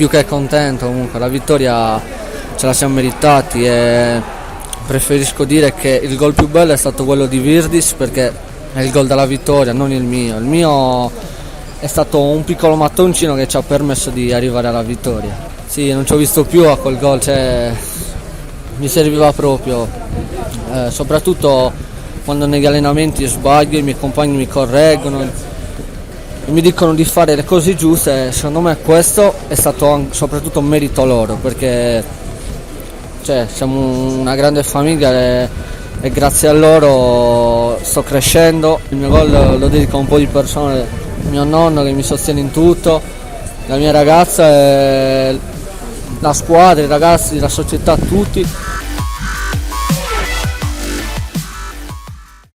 più che contento, comunque la vittoria ce la siamo meritati e preferisco dire che il gol più bello è stato quello di Virdis perché è il gol della vittoria, non il mio. Il mio è stato un piccolo mattoncino che ci ha permesso di arrivare alla vittoria. Sì, non ci ho visto più a quel gol, mi serviva proprio, soprattutto quando negli allenamenti sbaglio, i miei compagni mi correggono e mi dicono di fare le cose giuste. Secondo me questo è stato soprattutto un merito loro, perché siamo una grande famiglia e grazie a loro sto crescendo. Il mio gol lo dedico a un po' di persone, mio nonno che mi sostiene in tutto, la mia ragazza, la squadra, i ragazzi, la società, tutti.